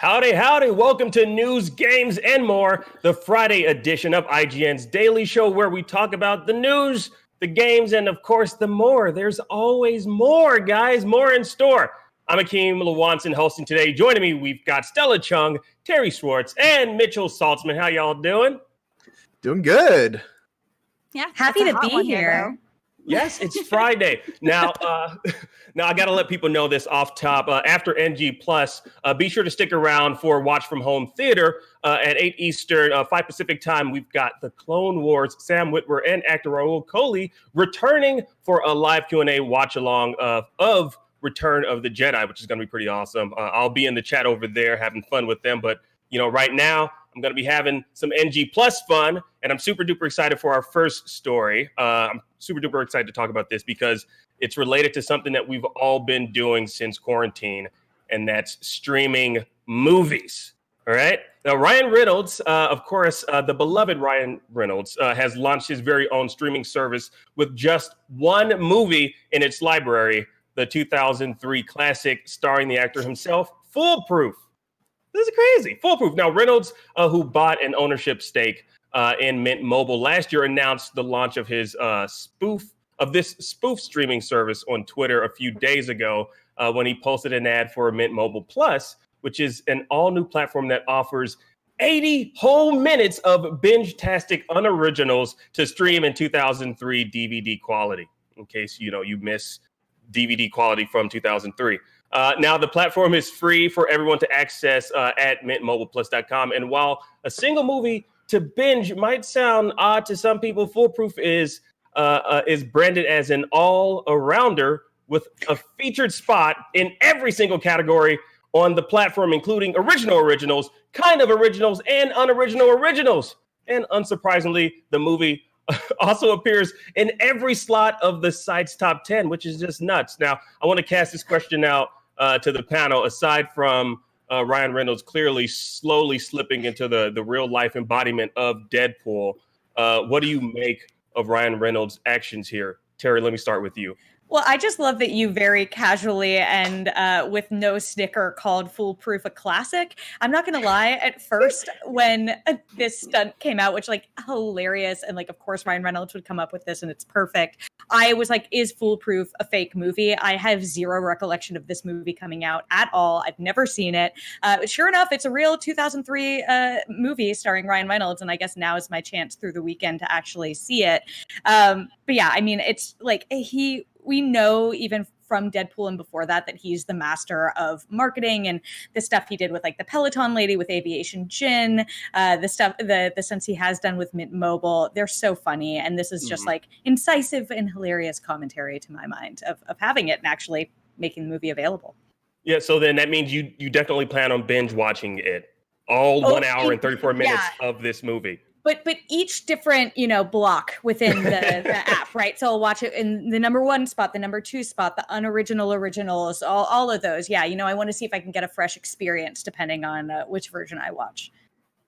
Howdy, howdy. Welcome to News, Games, and More, the Friday edition of IGN's daily show where we talk about the news, the games, and of course, the more. There's always more, guys, more in store. I'm Akeem Lawanson hosting today. Joining me, we've got Stella Chung, Terry Schwartz, and Mitchell Saltzman. How y'all doing? Doing good. Yeah, happy to be here. Yes, it's Friday. Now I got to let people know this off top. After NG Plus, be sure to stick around for Watch From Home Theater at 8 Eastern, 5 Pacific time. We've got the Clone Wars, Sam Witwer, and actor Raul Coley returning for a live Q&A watch-along of Return of the Jedi, which is going to be pretty awesome. I'll be in the chat over there having fun with them. But, right now, I'm going to be having some NG Plus fun, and I'm super duper excited for our first story. I'm super duper excited to talk about this because it's related to something that we've all been doing since quarantine, and that's streaming movies. All right. Now, Ryan Reynolds, of course, the beloved Ryan Reynolds, has launched his very own streaming service with just one movie in its library, the 2003 classic starring the actor himself, Foolproof. This is crazy. Foolproof. Now, Reynolds, who bought an ownership stake in Mint Mobile last year, announced the launch of his this spoof streaming service on Twitter a few days ago when he posted an ad for Mint Mobile Plus, which is an all-new platform that offers 80 whole minutes of binge-tastic unoriginals to stream in 2003 DVD quality, in case, you miss DVD quality from 2003. Now, the platform is free for everyone to access at mintmobileplus.com. And while a single movie to binge might sound odd to some people, Foolproof is branded as an all-arounder with a featured spot in every single category on the platform, including original originals, kind of originals, and unoriginal originals. And unsurprisingly, the movie also appears in every slot of the site's top 10, which is just nuts. Now, I want to cast this question out to the panel. Aside from Ryan Reynolds clearly slowly slipping into the real life embodiment of Deadpool, what do you make of Ryan Reynolds' actions here? Terry, let me start with you. Well, I just love that you very casually and with no snicker called Foolproof a classic. I'm not going to lie, at first when this stunt came out, which hilarious. And of course, Ryan Reynolds would come up with this and it's perfect. I was like, is Foolproof a fake movie? I have zero recollection of this movie coming out at all. I've never seen it. Sure enough, it's a real 2003 movie starring Ryan Reynolds. And I guess now is my chance through the weekend to actually see it. But yeah, I mean, it's we know even from Deadpool and before that he's the master of marketing and the stuff he did with the Peloton lady with Aviation Gin, the stunts he has done with Mint Mobile. They're so funny. And this is just incisive and hilarious commentary to my mind of having it and actually making the movie available. Yeah. So then that means you definitely plan on binge watching it all 1 hour and 34 minutes of this movie. But each different, block within the app, right? So I'll watch it in the number 1 spot, the number 2 spot, the unoriginal originals, all of those. Yeah, I want to see if I can get a fresh experience depending on which version I watch.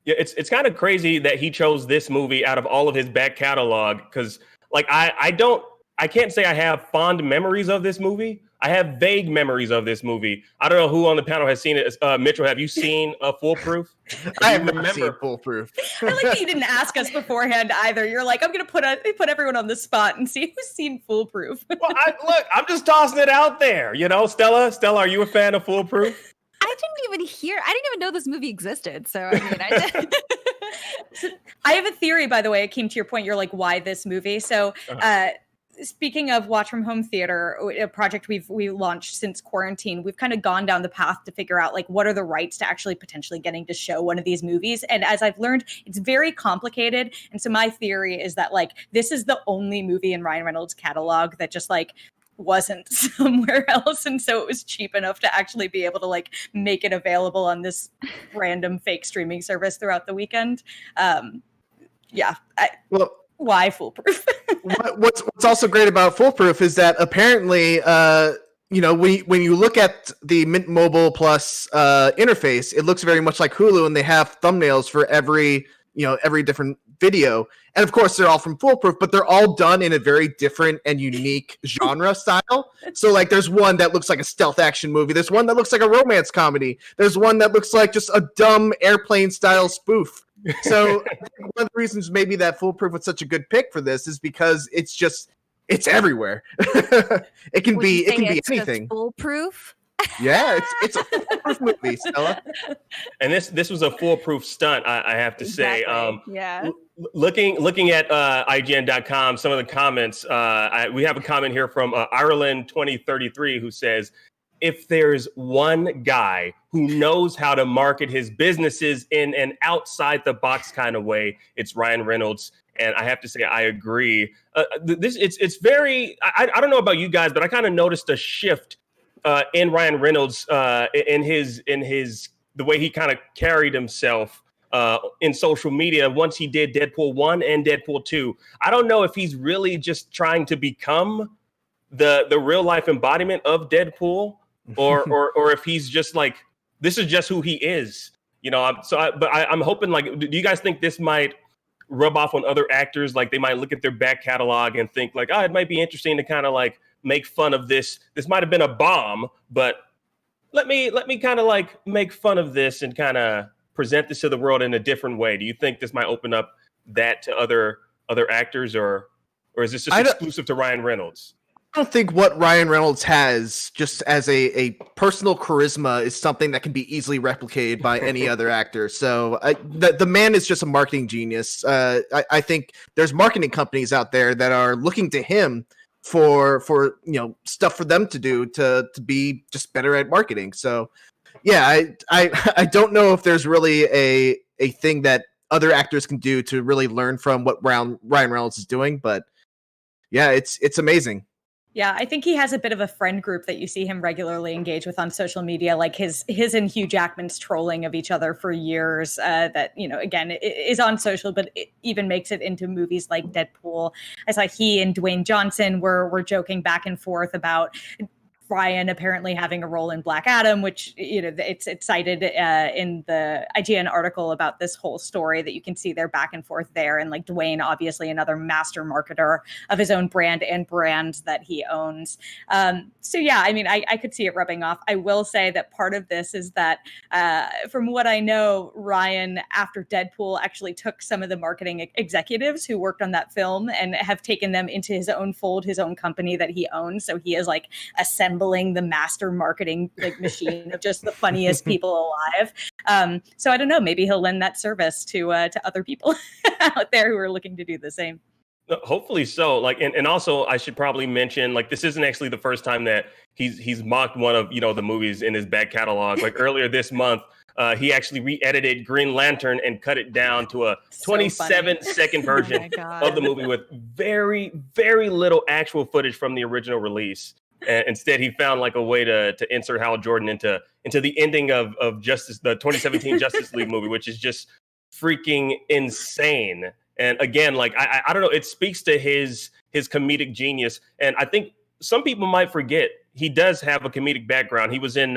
Yeah, it's kind of crazy that he chose this movie out of all of his back catalog because, I can't say I have fond memories of this movie. I have vague memories of this movie. I don't know who on the panel has seen it. Mitchell, have you seen Foolproof? I have never seen Foolproof. I like that you didn't ask us beforehand either. You're like, I'm going to put everyone on the spot and see who's seen Foolproof. Well, I'm just tossing it out there. Stella, are you a fan of Foolproof? I didn't even know this movie existed. So, I did. I have a theory, by the way. It came to your point. You're like, why this movie? So, speaking of Watch From Home Theater, a project we launched since quarantine, we've kind of gone down the path to figure out what are the rights to actually potentially getting to show one of these movies. And as I've learned, it's very complicated. And so my theory is that this is the only movie in Ryan Reynolds' catalog that just wasn't somewhere else. And so it was cheap enough to actually be able to make it available on this random fake streaming service throughout the weekend. Why Foolproof? What's also great about Foolproof is that apparently, when you look at the Mint Mobile Plus interface, it looks very much like Hulu, and they have thumbnails for every every different video. And of course, they're all from Foolproof, but they're all done in a very different and unique genre style. So like, there's one that looks like a stealth action movie. There's one that looks like a romance comedy. There's one that looks like just a dumb airplane style spoof. So I think one of the reasons maybe that Foolproof was such a good pick for this is because it's everywhere. It can be anything. Foolproof. Yeah, it's a foolproof movie, Stella. And this was a foolproof stunt, I have to say. Yeah. Looking at IGN.com, some of the comments, we have a comment here from Ireland 2033 who says, if there's one guy who knows how to market his businesses in an outside the box kind of way, it's Ryan Reynolds. And I have to say, I agree. It's very, I don't know about you guys, but I kind of noticed a shift in Ryan Reynolds, in the way he kind of carried himself in social media once he did Deadpool 1 and Deadpool 2. I don't know if he's really just trying to become the real life embodiment of Deadpool, or if he's just like, this is just who he is. I'm hoping, like, do you guys think this might rub off on other actors? Like, they might look at their back catalog and think like, it might be interesting to kind of like make fun of this. This might have been a bomb, but let me kind of like make fun of this and kind of present this to the world in a different way. Do you think this might open up that to other actors, or is this just exclusive to Ryan Reynolds? I don't think what Ryan Reynolds has just as a personal charisma is something that can be easily replicated by any other actor. So the man is just a marketing genius. I think there's marketing companies out there that are looking to him for stuff for them to do to be just better at marketing. So yeah, I don't know if there's really a thing that other actors can do to really learn from what Ryan Reynolds is doing, but yeah, it's amazing. Yeah, I think he has a bit of a friend group that you see him regularly engage with on social media, like his and Hugh Jackman's trolling of each other for years, that, again, is on social, but it even makes it into movies like Deadpool. I saw he and Dwayne Johnson were joking back and forth about Ryan apparently having a role in Black Adam, which, it's cited in the IGN article about this whole story, that you can see their back and forth there. And like Dwayne, obviously another master marketer of his own brand and brands that he owns. So yeah, I mean, I could see it rubbing off. I will say that part of this is that, from what I know, Ryan, after Deadpool, actually took some of the marketing executives who worked on that film and have taken them into his own fold, his own company that he owns. So he is like assembling the master marketing machine of just the funniest people alive. So I don't know, maybe he'll lend that service to other people out there who are looking to do the same. Hopefully so. Like, and also I should probably mention, like, this isn't actually the first time that he's mocked one of the movies in his back catalog. Like earlier this month, he actually re-edited Green Lantern and cut it down to a 27-second version of the movie with very, very little actual footage from the original release. And instead, he found like a way to insert Hal Jordan into the ending of the 2017 Justice League movie, which is just freaking insane. And again, like I don't know, it speaks to his comedic genius. And I think some people might forget he does have a comedic background. He was in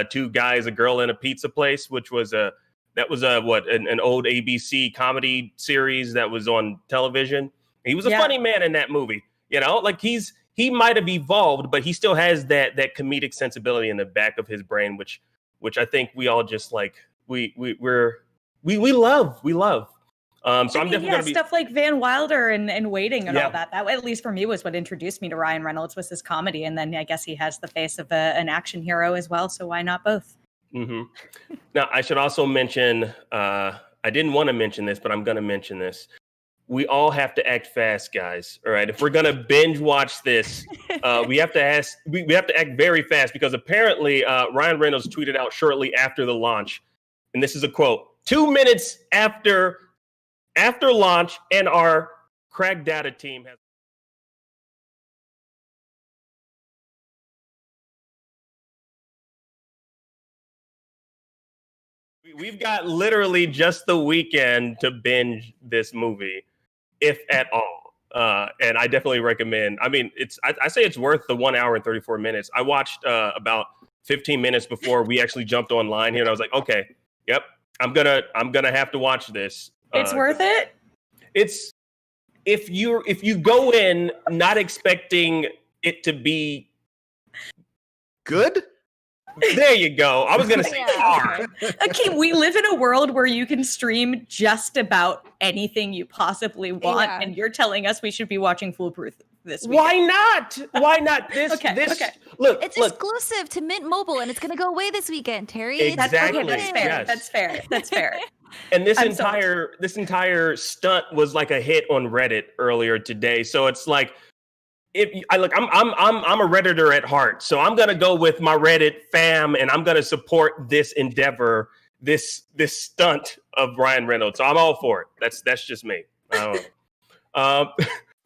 Two Guys, a Girl, in a Pizza Place, which was an old ABC comedy series that was on television. He was a funny man in that movie. Like he might have evolved, but he still has that comedic sensibility in the back of his brain, which I think we all just like we love. So I'm definitely gonna be stuff like Van Wilder and Waiting and all that. That, at least for me, was what introduced me to Ryan Reynolds, was his comedy, and then I guess he has the face of an action hero as well. So why not both? Mm-hmm. Now I should also mention. I didn't want to mention this, but I'm going to mention this. We all have to act fast, guys. All right. If we're going to binge watch this, we have to act very fast, because apparently Ryan Reynolds tweeted out shortly after the launch. And this is a quote: 2 minutes after launch, and our crack data team has. We've got literally just the weekend to binge this movie, if at all. And I definitely recommend. I mean, I say it's worth the 1 hour and 34 minutes. I watched about 15 minutes before we actually jumped online here, and I was like, okay, yep, I'm gonna have to watch this. It's worth it. It's if you go in not expecting it to be Good? there you go. I was gonna say far. Akeem, we live in a world where you can stream just about anything you possibly want, and you're telling us we should be watching Foolproof this week. Why not? Why not? Okay. Look, It's exclusive to Mint Mobile, and it's going to go away this weekend, Terry. Exactly. That's fair. Yes. That's fair. And this entire stunt was like a hit on Reddit earlier today. So it's like, I'm a Redditor at heart, so I'm gonna go with my Reddit fam, and I'm gonna support this endeavor, this stunt of Ryan Reynolds. So I'm all for it. That's just me.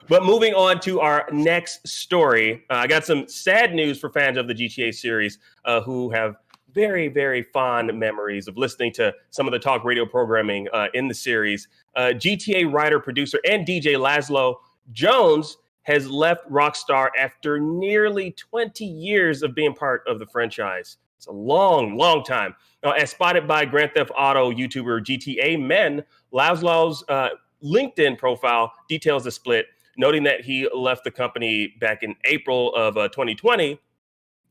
But moving on to our next story, I got some sad news for fans of the GTA series who have very, very fond memories of listening to some of the talk radio programming in the series. GTA writer, producer, and DJ Laszlo Jones has left Rockstar after nearly 20 years of being part of the franchise. It's a long, long time. Now, as spotted by Grand Theft Auto YouTuber GTA Men, Lazlow's LinkedIn profile details the split, noting that he left the company back in April of 2020,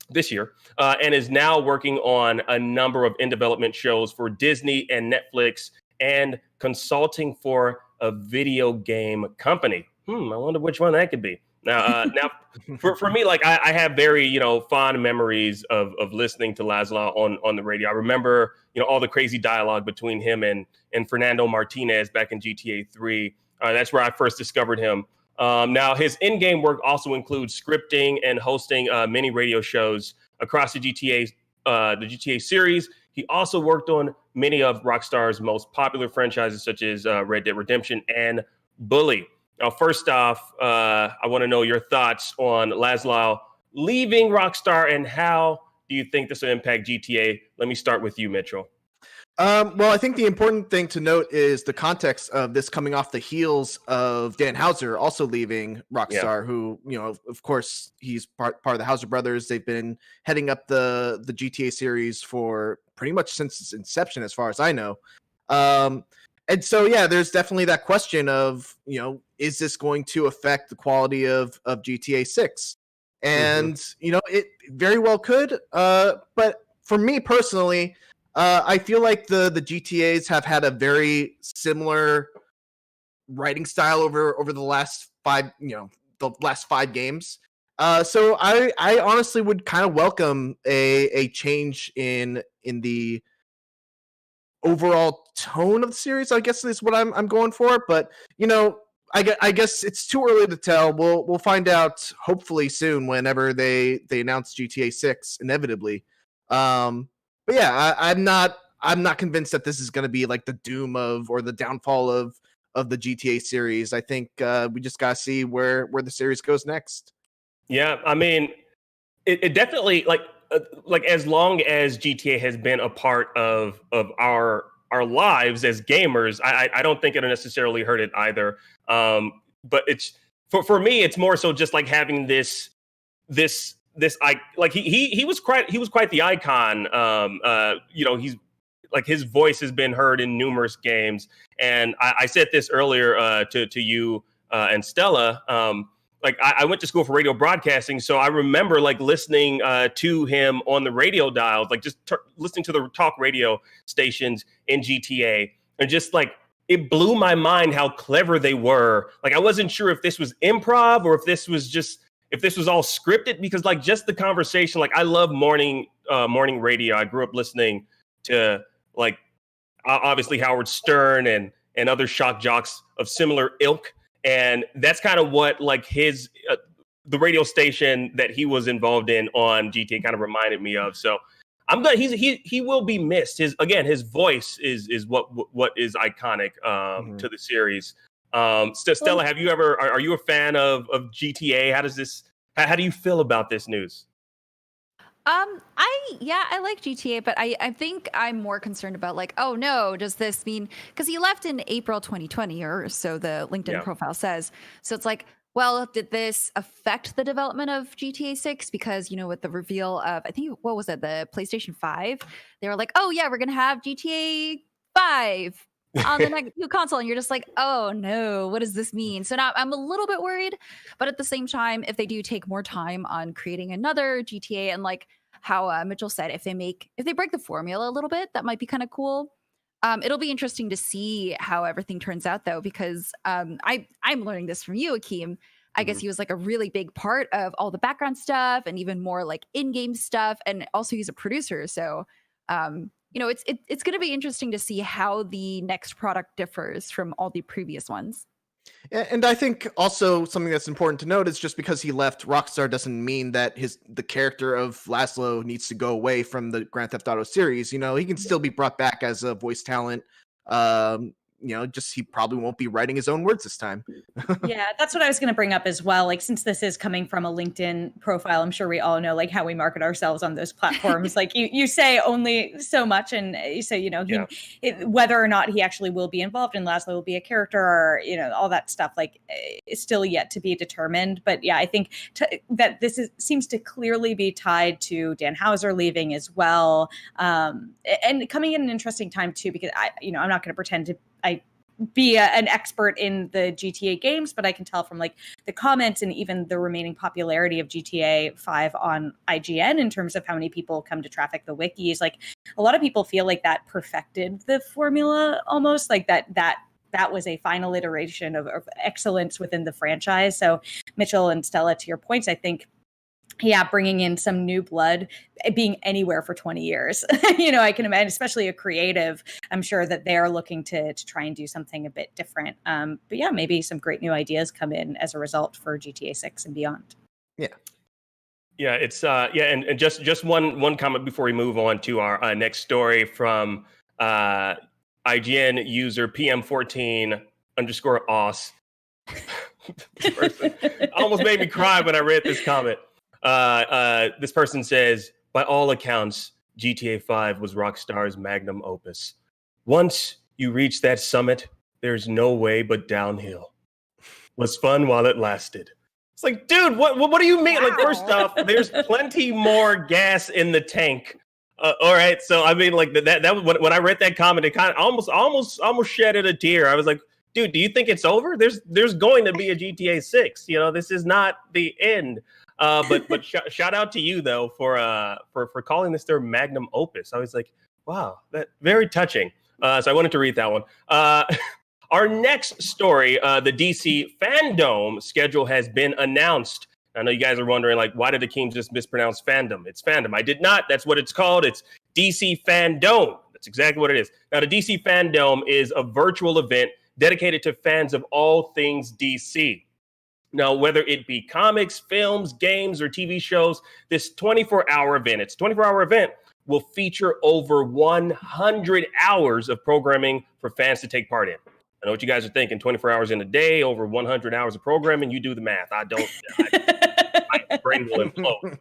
this year, and is now working on a number of in-development shows for Disney and Netflix and consulting for a video game company. I wonder which one that could be. Now, for me, like I have very, fond memories of listening to Laszlo on the radio. I remember, all the crazy dialogue between him and Fernando Martinez back in GTA 3. That's where I first discovered him. Now, his in-game work also includes scripting and hosting many radio shows across the GTA series. He also worked on many of Rockstar's most popular franchises, such as Red Dead Redemption and Bully. Now, first off, I want to know your thoughts on Laszlo leaving Rockstar and how do you think this will impact GTA? Let me start with you, Mitchell. Well, I think the important thing to note is the context of this coming off the heels of Dan Houser also leaving Rockstar, who, of course, he's part of the Houser brothers. They've been heading up the GTA series for pretty much since its inception, as far as I know. And so, yeah, there's definitely that question of, is this going to affect the quality of GTA 6? And, it very well could. But for me personally, I feel like the GTAs have had a very similar writing style over the last five games. So I honestly would kind of welcome a change in the overall tone of the series, I guess is what I'm going for. But I guess it's too early to tell. We'll find out hopefully soon whenever they announce GTA 6 inevitably. But yeah, I'm not convinced that this is going to be like the doom of or the downfall of the GTA series. I think we just got to see where the series goes next. Yeah, I mean, it definitely like as long as GTA has been a part of our lives as gamers, I don't think it'll necessarily hurt it either. But it's for me, it's more so just like having this like he was quite the icon. He's like his voice has been heard in numerous games, and I said this earlier to you and Stella. Like I went to school for radio broadcasting, so I remember like listening to him on the radio dials, like just listening to the talk radio stations in GTA, and just like it blew my mind how clever they were. Like I wasn't sure if this was improv or if this was all scripted, because like just the conversation, like I love morning radio. I grew up listening to like obviously Howard Stern and other shock jocks of similar ilk. And that's kind of what like his the radio station that he was involved in on GTA kind of reminded me of. So I'm glad he will be missed. His voice is what is iconic to the series. Stella, are you a fan of GTA? How do you feel about this news? I like GTA, but I think I'm more concerned about like, oh no, does this mean, because he left in April 2020 or so the LinkedIn profile says. So it's like, well, did this affect the development of GTA 6? Because, with the reveal of, I think, what was it, the PlayStation 5? They were like, oh yeah, we're going to have GTA 5. on the next new console, and you're just like, oh no, what does this mean? So now I'm a little bit worried, but at the same time, if they do take more time on creating another GTA, and like how Mitchell said, if they break the formula a little bit, that might be kind of cool. It'll be interesting to see how everything turns out, though, because I'm learning this from you, Akeem. I guess he was like a really big part of all the background stuff and even more like in-game stuff, and also he's a producer. So, it's going to be interesting to see how the next product differs from all the previous ones. And I think also something that's important to note is just because he left Rockstar doesn't mean that the character of Laszlo needs to go away from the Grand Theft Auto series. He can still be brought back as a voice talent. Just he probably won't be writing his own words this time. Yeah, that's what I was going to bring up as well. Like, since this is coming from a LinkedIn profile, I'm sure we all know like how we market ourselves on those platforms. Like you say only so much, and so whether or not he actually will be involved in Laszlo will be a character, or all that stuff like is still yet to be determined. But yeah, I think that seems to clearly be tied to Dan Houser leaving as well, and coming in an interesting time too, because I'm not going to pretend to be an expert in the GTA games, but I can tell from like the comments and even the remaining popularity of GTA 5 on IGN in terms of how many people come to traffic the wikis. Like, a lot of people feel like that perfected the formula almost, like that was a final iteration of excellence within the franchise. So Mitchell and Stella, to your points, I think, bringing in some new blood, being anywhere for 20 years, I can imagine, especially a creative, I'm sure that they're looking to try and do something a bit different. But yeah, maybe some great new ideas come in as a result for GTA 6 and beyond. Yeah. Yeah, it's and just one comment before we move on to our next story from IGN user PM14_os. This person almost made me cry when I read this comment. This person says, by all accounts, GTA 5 was Rockstar's magnum opus. Once you reach that summit, there's no way but downhill. Was fun while it lasted. It's like, dude, what do you mean? Wow. Like, first off, there's plenty more gas in the tank. All right, so I mean, like that when I read that comment, it kind of almost shedded a tear. I was like, dude, do you think it's over? There's going to be a GTA 6. This is not the end. But shout out to you though for calling this their magnum opus. I was like, wow, that very touching. So I wanted to read that one. Our next story, the DC Fandome schedule has been announced. I know you guys are wondering, like, why did Akeem just mispronounce Fandom? It's Fandom. I did not. That's what it's called. It's DC Fandome. That's exactly what it is. Now, the DC Fandome is a virtual event dedicated to fans of all things DC. Now, whether it be comics, films, games, or TV shows, this 24-hour event will feature over 100 hours of programming for fans to take part in. I know what you guys are thinking, 24 hours in a day, over 100 hours of programming. You do the math. I don't. My brain will implode.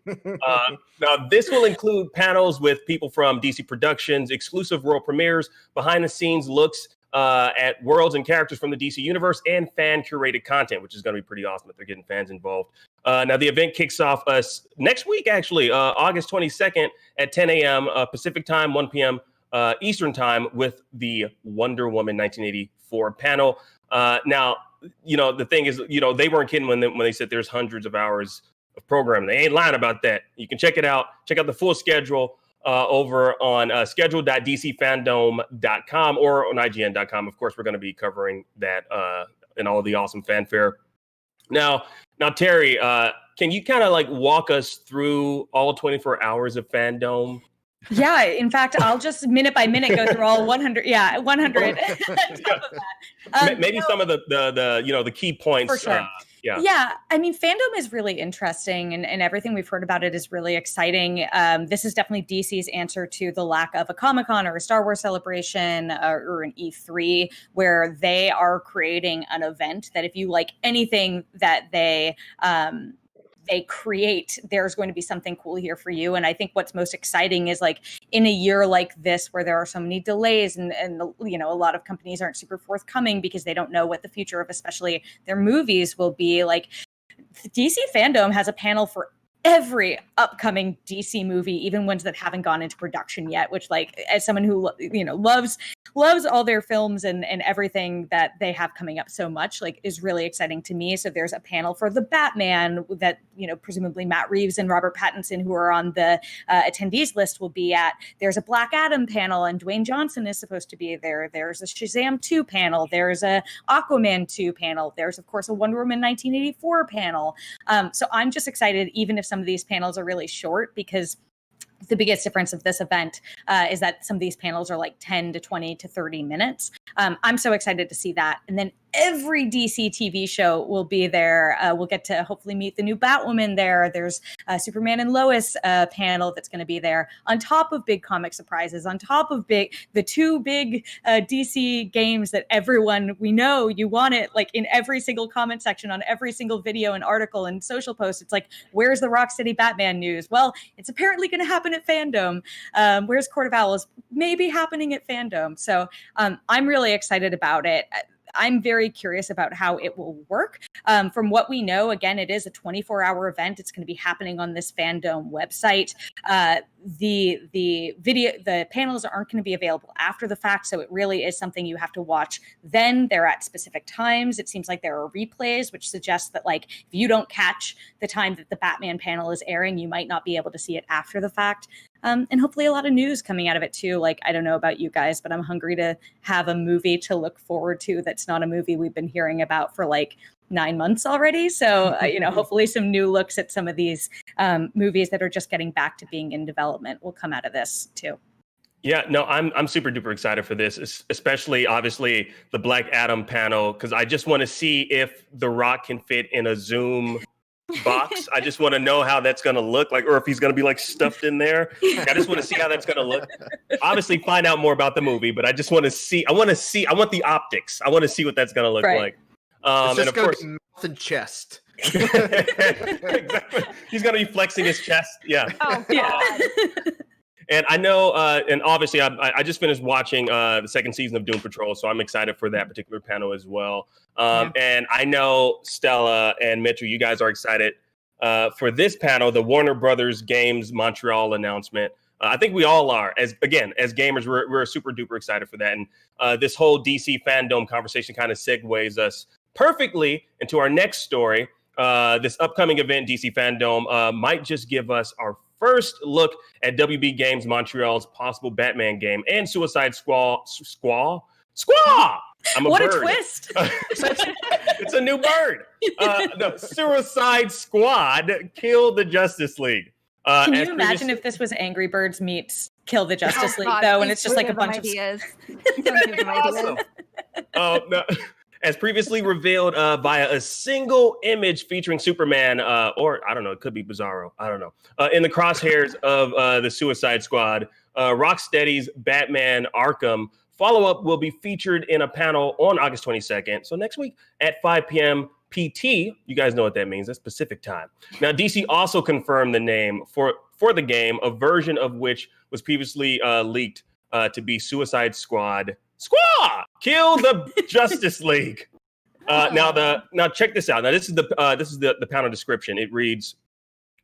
Now, this will include panels with people from DC Productions, exclusive world premieres, behind-the-scenes looks at worlds and characters from the DC universe, and fan-curated content, which is going to be pretty awesome if they're getting fans involved. Now, the event kicks off next week, actually, August 22nd at 10 a.m. Pacific time, 1 p.m. Eastern time, with the Wonder Woman 1984 panel. Now, the thing is, they weren't kidding when they said there's hundreds of hours of programming. They ain't lying about that. You can check it out. Check out the full schedule over on schedule.dcfandome.com or on IGN.com. Of course, we're going to be covering that and all of the awesome fanfare. Now, Terry, can you kind of like walk us through all 24 hours of Fandome? Yeah, in fact, I'll just minute by minute go through all 100. Yeah, 100. Maybe some of the key points. For sure. Yeah. I mean, Fandom is really interesting, and everything we've heard about it is really exciting. This is definitely DC's answer to the lack of a Comic-Con or a Star Wars celebration or an E3, where they are creating an event that if you like anything that they create, there's going to be something cool here for you. And I think what's most exciting is, like, in a year like this, where there are so many delays and a lot of companies aren't super forthcoming because they don't know what the future of especially their movies will be. Like, DC Fandom has a panel for every upcoming DC movie, even ones that haven't gone into production yet, which, like, as someone who loves loves all their films and everything that they have coming up so much, like, is really exciting to me. So there's a panel for the Batman that, you know, presumably Matt Reeves and Robert Pattinson, who are on the attendees list, will be at. There's a Black Adam panel, and Dwayne Johnson is supposed to be there. There's a Shazam 2 panel. There's a Aquaman 2 panel. There's, of course, a Wonder Woman 1984 panel. So I'm just excited, even if some of these panels are really short, because the biggest difference of this event is that some of these panels are like 10 to 20 to 30 minutes. I'm so excited to see that. And then every DC TV show will be there. We'll get to hopefully meet the new Batwoman there. There's a Superman and Lois panel that's going to be there, on top of big comic surprises, on top of the two big DC games that everyone, we know you want it, like in every single comment section, on every single video and article and social post. It's like, where's the Rocksteady Batman news? Well, it's apparently going to happen at Fandom. Where's Court of Owls? Maybe happening at Fandom. So I'm really excited about it. I'm very curious about how it will work. From what we know, again, it is a 24-hour event. It's going to be happening on this Fandom website. The panels aren't going to be available after the fact, so it really is something you have to watch. Then they're at specific times. It seems like there are replays, which suggests that, like, if you don't catch the time that the Batman panel is airing, you might not be able to see it after the fact. And hopefully a lot of news coming out of it too. Like, I don't know about you guys, but I'm hungry to have a movie to look forward to that's not a movie we've been hearing about for like 9 months already. So, hopefully some new looks at some of these movies that are just getting back to being in development will come out of this too. Yeah, no, I'm super duper excited for this, especially obviously the Black Adam panel, because I just want to see if The Rock can fit in a Zoom box. I just want to know how that's going to look like, or if he's going to be like stuffed in there. I just want to see how that's going to look. Obviously find out more about the movie, but I just want to see, I want the optics. I want to see what that's going to look like. It's just and of course, be mouth and chest. Exactly. He's going to be flexing his chest. Yeah. Oh, God. And I know, and obviously, I just finished watching the second season of Doom Patrol, so I'm excited for that particular panel as well. And I know Stella and Mitchell, you guys are excited for this panel, the Warner Brothers Games Montreal announcement. I think we all are. As gamers, we're super duper excited for that. And this whole DC Fandom conversation kind of segues us perfectly into our next story. This upcoming event, DC Fandom, might just give us our first look at WB Games Montreal's possible Batman game and Suicide Squad. Squaw! I'm a what bird. A twist! It's a new bird. The Suicide Squad killed the Justice League. Can you imagine if this was Angry Birds meets Kill the Justice League, God, though, and it's just like a bunch of ideas. Don't give them ideas. Awesome. No. As previously revealed via a single image featuring Superman, or I don't know, it could be Bizarro. I don't know. In the crosshairs of the Suicide Squad, Rocksteady's Batman Arkham follow-up will be featured in a panel on August 22nd. So next week at 5 p.m. PT. You guys know what that means. That's Pacific time. Now, DC also confirmed the name for the game, a version of which was previously leaked to be Suicide Squad. Kill the Justice League. Now check this out. Now this is the panel description. It reads: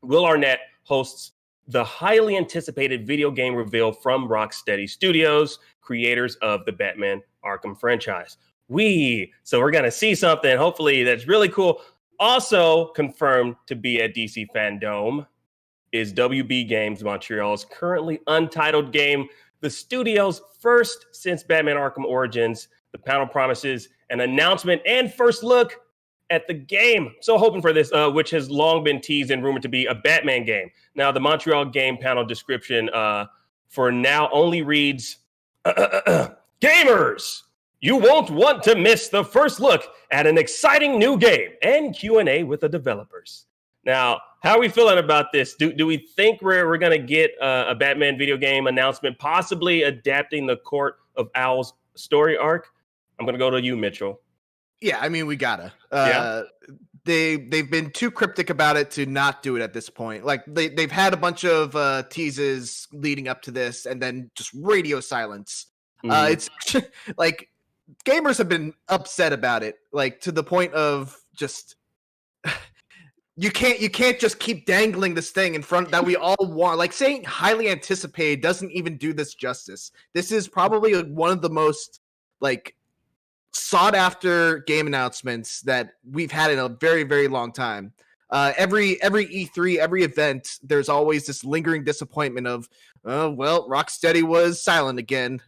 Will Arnett hosts the highly anticipated video game reveal from Rocksteady Studios, creators of the Batman Arkham franchise. So we're gonna see something hopefully that's really cool. Also confirmed to be at DC Fandom is WB Games Montreal's currently untitled game, the studio's first since Batman Arkham Origins. The panel promises an announcement and first look at the game. So hoping for this, which has long been teased and rumored to be a Batman game. Now, the Montreal game panel description for now only reads, Gamers, you won't want to miss the first look at an exciting new game and Q&A with the developers. Now, how are we feeling about this? Do we think we're going to get a Batman video game announcement, possibly adapting the Court of Owls story arc? I'm going to go to you, Mitchell. Yeah, I mean, we gotta. Yeah. They've been too cryptic about it to not do it at this point. Like they've had a bunch of teases leading up to this, and then just radio silence. It's like gamers have been upset about it, like to the point of just you can't just keep dangling this thing in front that we all want. Like, saying highly anticipated doesn't even do this justice. This is probably one of the most like sought after game announcements that we've had in a very, very long time. Every E3, every event, there's always this lingering disappointment of, oh, well, Rocksteady was silent again.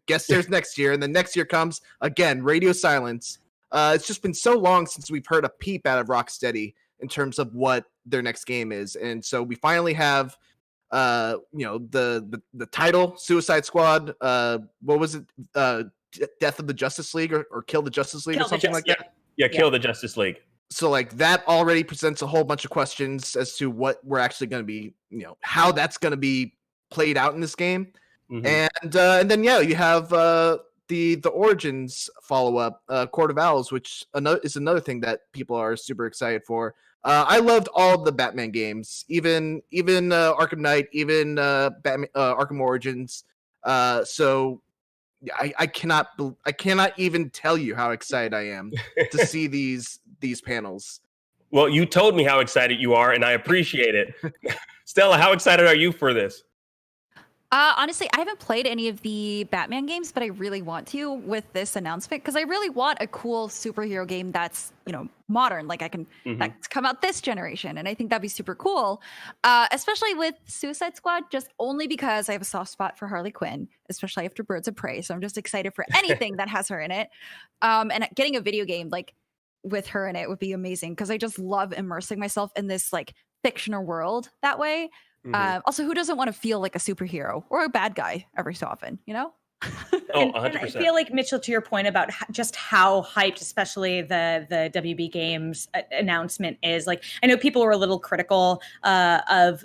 Guess there's next year. And then next year comes, again, radio silence. It's just been so long since we've heard a peep out of Rocksteady in terms of what their next game is. And so we finally have, the title, Suicide Squad. What was it? Death of the Justice League or Kill the Justice League or something like that? Yeah, Kill the Justice League. So like that already presents a whole bunch of questions as to what we're actually going to be, how that's going to be played out in this game. Mm-hmm. And then you have the Origins follow-up, Court of Owls, which is another thing that people are super excited for. I loved all the Batman games, even Arkham Knight, even Batman Arkham Origins. So I cannot even tell you how excited I am to see these panels. Well, you told me how excited you are, and I appreciate it. Stella, how excited are you for this? Honestly, I haven't played any of the Batman games, but I really want to with this announcement because I really want a cool superhero game that's, modern, like that's come out this generation. And I think that'd be super cool, especially with Suicide Squad, just only because I have a soft spot for Harley Quinn, especially after Birds of Prey. So I'm just excited for anything that has her in it. And getting a video game like with her in it would be amazing because I just love immersing myself in this like fictional world that way. Also, who doesn't want to feel like a superhero or a bad guy every so often, Oh, 100%. And I feel like, Mitchell, to your point about just how hyped, especially the WB Games announcement is, like, I know people were a little critical of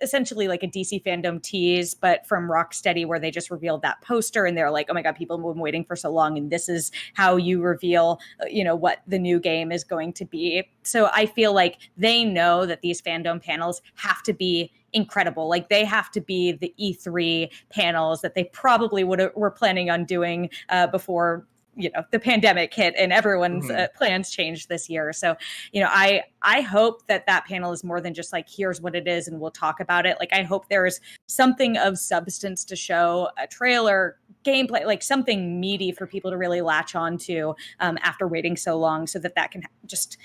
essentially like a DC Fandom tease, but from Rocksteady, where they just revealed that poster and they're like, oh my God, people have been waiting for so long. And this is how you reveal, what the new game is going to be. So I feel like they know that these Fandom panels have to be incredible. Like they have to be the E3 panels that they probably were planning on doing before the pandemic hit and everyone's plans changed this year. So I hope that panel is more than just like, here's what it is and we'll talk about it. Like I hope there's something of substance to show, a trailer, gameplay, like something meaty for people to really latch on to after waiting so long, so that can just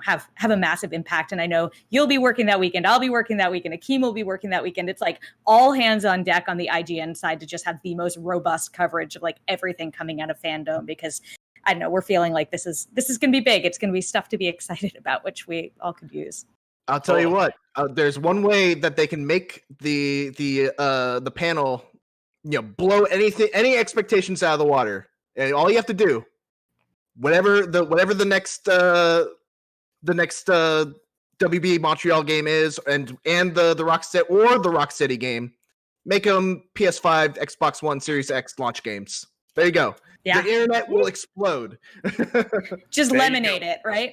have a massive impact. And I know you'll be working that weekend, I'll be working that weekend, Akeem will be working that weekend. It's like all hands on deck on the IGN side to just have the most robust coverage of like everything coming out of Fandom, because I don't know, we're feeling like this is going to be big. It's going to be stuff to be excited about, which we all could use. I'll tell you what, there's one way that they can make the panel blow any expectations out of the water. And all you have to do, whatever the next WB Montreal game is, and the Rocksteady game, make them PS5, Xbox One, Series X launch games. There you go. Yeah. The internet will explode. Just lemonade it, right?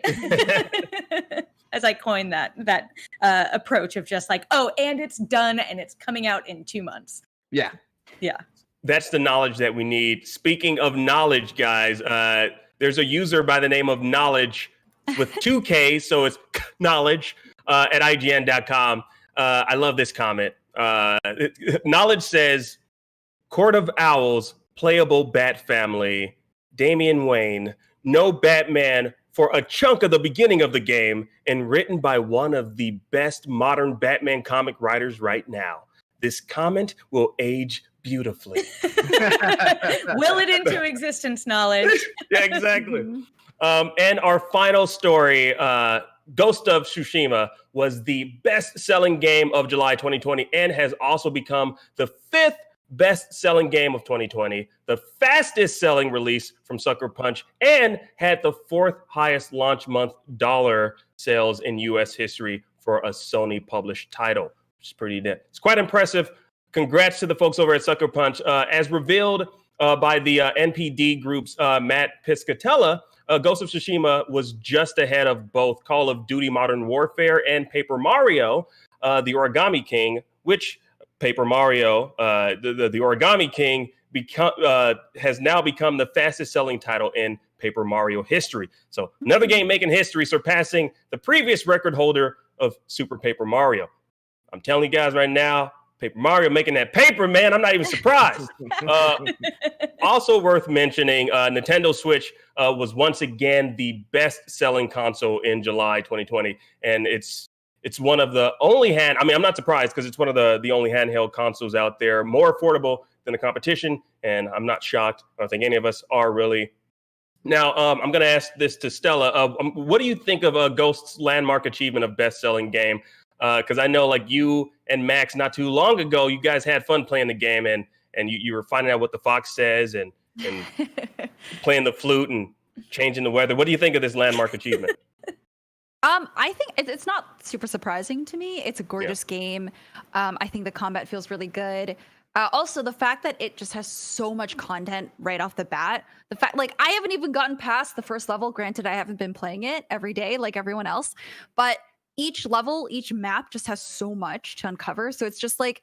As I coined that approach of just like, oh, and it's done and it's coming out in 2 months. Yeah. Yeah. That's the knowledge that we need. Speaking of knowledge, guys, there's a user by the name of Knowledge with 2 Ks, so it's knowledge at IGN.com. I love this comment. Knowledge says, Court of Owls, playable Bat family, Damian Wayne, no Batman for a chunk of the beginning of the game, and written by one of the best modern Batman comic writers right now. This comment will age beautifully. Will it into existence, Knowledge? Yeah, exactly. And our final story, Ghost of Tsushima was the best-selling game of July 2020 and has also become the 5th best-selling game of 2020, the fastest-selling release from Sucker Punch, and had the 4th highest launch month dollar sales in U.S. history for a Sony-published title, which is it's quite impressive. Congrats to the folks over at Sucker Punch. As revealed by the NPD Group's Matt Piscatella, Ghost of Tsushima was just ahead of both Call of Duty Modern Warfare and Paper Mario, the Origami King, which Paper Mario, the Origami King, has now become the fastest selling title in Paper Mario history. So another game making history, surpassing the previous record holder of Super Paper Mario. I'm telling you guys right now, Paper Mario making that paper, man. I'm not even surprised. Also worth mentioning, Nintendo Switch was once again the best-selling console in July 2020, and it's one of the only I'm not surprised because it's one of the only handheld consoles out there, more affordable than the competition, and I'm not shocked. I don't think any of us are really. Now, I'm going to ask this to Stella. What do you think of Ghost's landmark achievement of best-selling game? Because I know, like, you and Max, not too long ago, you guys had fun playing the game, and you were finding out what the fox says and playing the flute and changing the weather. What do you think of this landmark achievement? I think it's not super surprising to me. It's a gorgeous game. I think the combat feels really good. Also, the fact that it just has so much content right off the bat. The fact, like, I haven't even gotten past the first level. Granted, I haven't been playing it every day like everyone else, but each level, each map just has so much to uncover. So it's just like,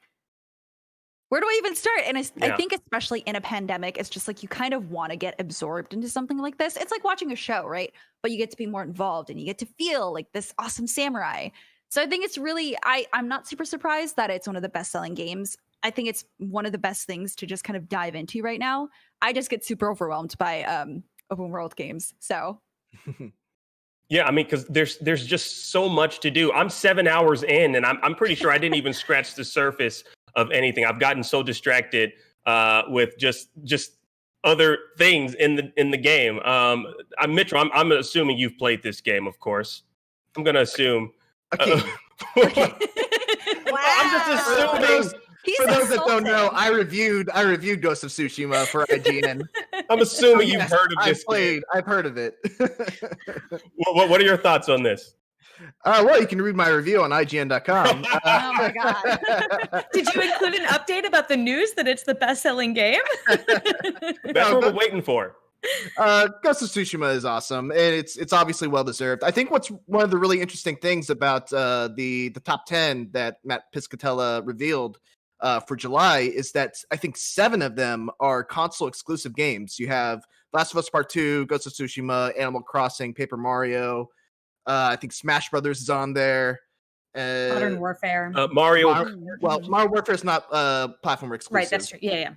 where do I even start? And I think especially in a pandemic, it's just like you kind of want to get absorbed into something like this. It's like watching a show, right? But you get to be more involved and you get to feel like this awesome samurai. So I think it's really, I'm not super surprised that it's one of the best-selling games. I think it's one of the best things to just kind of dive into right now. I just get super overwhelmed by open world games. So yeah, I mean, because there's just so much to do. I'm 7 hours in, and I'm pretty sure I didn't even scratch the surface of anything. I've gotten so distracted with just other things in the game. Mitchell, I'm assuming you've played this game, of course. I'm gonna assume. Okay. wow. I'm just assuming. For those that don't know, I reviewed Ghost of Tsushima for IGN. I'm assuming you've heard of this. I've heard of it. What are your thoughts on this? Well, you can read my review on IGN.com. Oh my god! Did you include an update about the news that it's the best-selling game? That's what we're waiting for. Ghost of Tsushima is awesome, and it's obviously well deserved. I think what's one of the really interesting things about the top 10 that Matt Piscatella revealed for July is that I think 7 of them are console exclusive games. You have Last of Us Part 2, Ghost of Tsushima, Animal Crossing, Paper Mario. I think Smash Brothers is on there. Modern Warfare. Mario Warfare is not platform exclusive. Right, that's true. Yeah.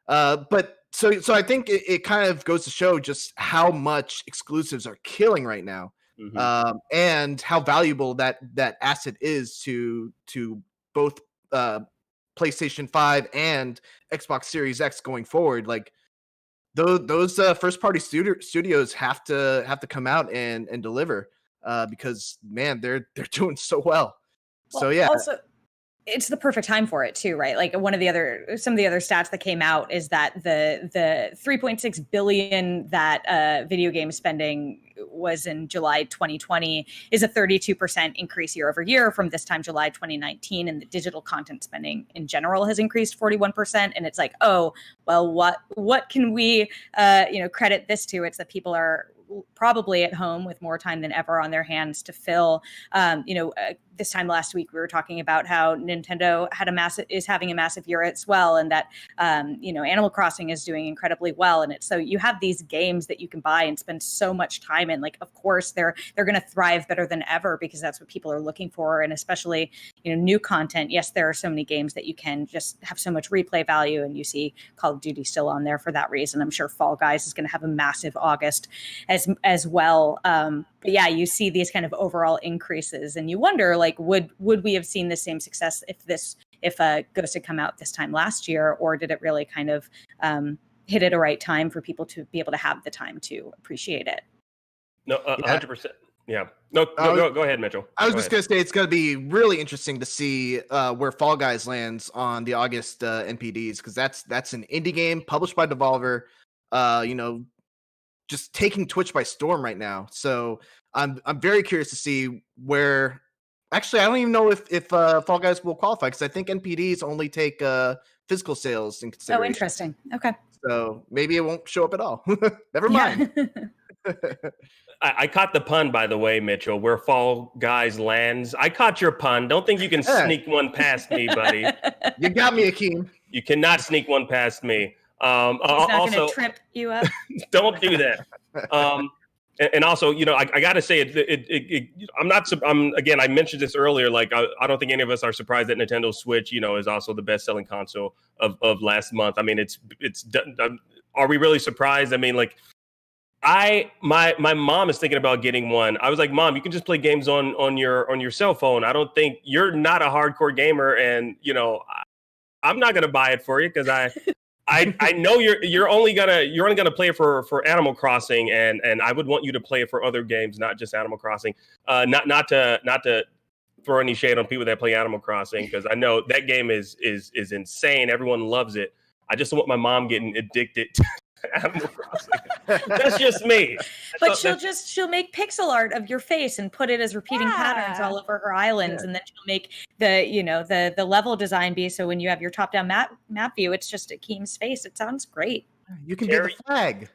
But so I think it kind of goes to show just how much exclusives are killing right now, and how valuable that asset is to both PlayStation 5 and Xbox Series X going forward. Like those first party studios have to come out and deliver, because man, they're doing so well. So yeah. Also, it's the perfect time for it too, right? Like some of the other stats that came out is that the 3.6 billion that video game spending was in July 2020 is a 32% increase year over year from this time July 2019, and the digital content spending in general has increased 41%. And it's like, oh well, what can we credit this to? It's that people are probably at home with more time than ever on their hands to fill. This time last week, we were talking about how Nintendo is having a massive year as well, and that Animal Crossing is doing incredibly well. And it's so you have these games that you can buy and spend so much time in. Like, of course, they're going to thrive better than ever because that's what people are looking for, and especially new content. Yes, there are so many games that you can just have so much replay value, and you see Call of Duty still on there for that reason. I'm sure Fall Guys is going to have a massive August as well. But yeah, you see these kind of overall increases, and you wonder, like, would we have seen the same success if Ghost had come out this time last year, or did it really kind of hit at a right time for people to be able to have the time to appreciate it? No, 100%. Yeah. No, go ahead, Mitchell. I was just going to say it's going to be really interesting to see where Fall Guys lands on the August NPDs, because that's an indie game published by Devolver. Just taking Twitch by storm right now. So I'm very curious to see where. Actually, I don't even know if Fall Guys will qualify, because I think NPDs only take physical sales in consideration. Oh, interesting. Okay. So maybe it won't show up at all. Never mind. I caught the pun, by the way, Mitchell, where Fall Guys lands. I caught your pun. Don't think you can sneak one past me, buddy. You got me, Akeem. You cannot sneak one past me. It's not going Also, to trip you up. don't do that. And also, I got to say, again, I mentioned this earlier. Like, I don't think any of us are surprised that Nintendo Switch, is also the best-selling console of last month. I mean, it's. Are we really surprised? I mean, like, my mom is thinking about getting one. I was like, Mom, you can just play games on your cell phone. I don't think you're not a hardcore gamer, and I'm not gonna buy it for you because I know you're only gonna play it for Animal Crossing, and I would want you to play it for other games, not just Animal Crossing. Not to throw any shade on people that play Animal Crossing, because I know that game is insane. Everyone loves it. I just don't want my mom getting addicted to Animal Crossing. That's just me. But she'll make pixel art of your face and put it as repeating patterns all over her islands, and then she'll make the level design be so when you have your top down map view, it's just Akeem's face. It sounds great. You can get the flag.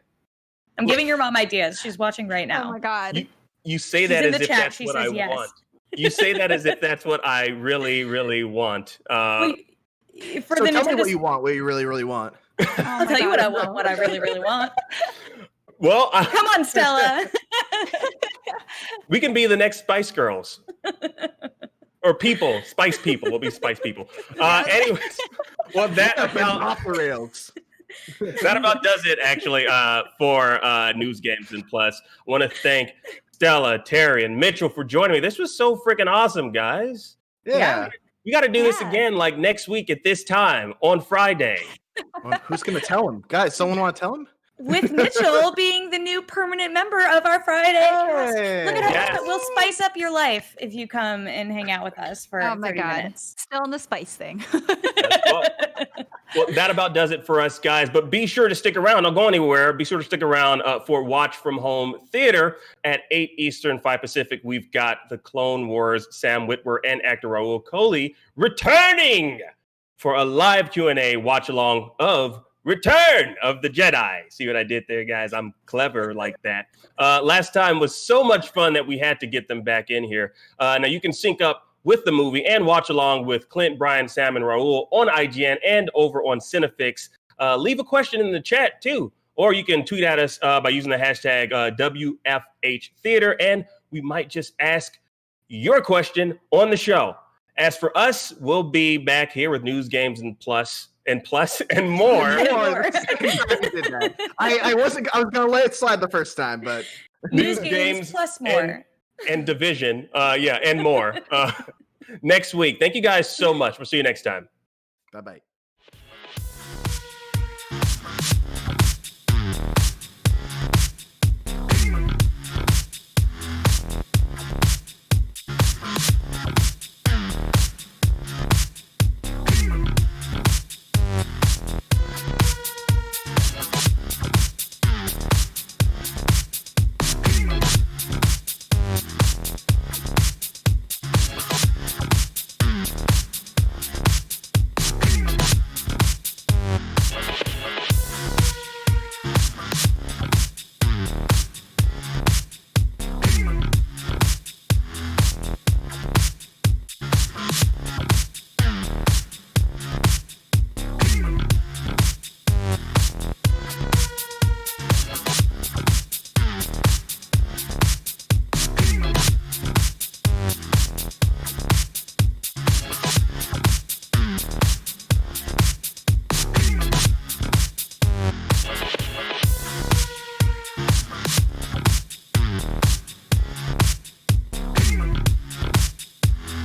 I'm giving your mom ideas. She's watching right now. Oh my god. You say She's that in as the if chat. that's She what says I yes. want. You say that as if that's what I really, really want. So tell me what you want. What you really, really want. I'll tell you what I want. What I really, really want. Well, come on, Stella. We can be the next Spice Girls. Or people, Spice People. We'll be Spice People. Anyways, well, that about off the rails. That about does it, actually, for News Games and Plus. I want to thank Stella, Terry, and Mitchell for joining me. This was so freaking awesome, guys. Yeah. We got to do this again, like next week at this time on Friday. Well, who's gonna tell him, guys? Someone want to tell him? With Mitchell being the new permanent member of our Friday cast. Look at how we'll spice up your life if you come and hang out with us for 30 minutes. Still in the spice thing. Well, that about does it for us, guys. But be sure to stick around. Don't go anywhere. Be sure to stick around for Watch From Home Theater at 8 Eastern, 5 Pacific. We've got the Clone Wars, Sam Witwer, and actor Raul Coley returning for a live Q&A watch-along of Return of the Jedi. See what I did there, guys? I'm clever like that. Last time was so much fun that we had to get them back in here. Now you can sync up with the movie and watch along with Clint, Brian, Sam, and Raul on IGN and over on Cinefix. Leave a question in the chat too, or you can tweet at us by using the hashtag WFHtheater, and we might just ask your question on the show. As for us, we'll be back here with News, Games, and Plus and more. I was gonna let it slide the first time, but News, Games, plus more. And Division, and more next week. Thank you guys so much. We'll see you next time. Bye-bye.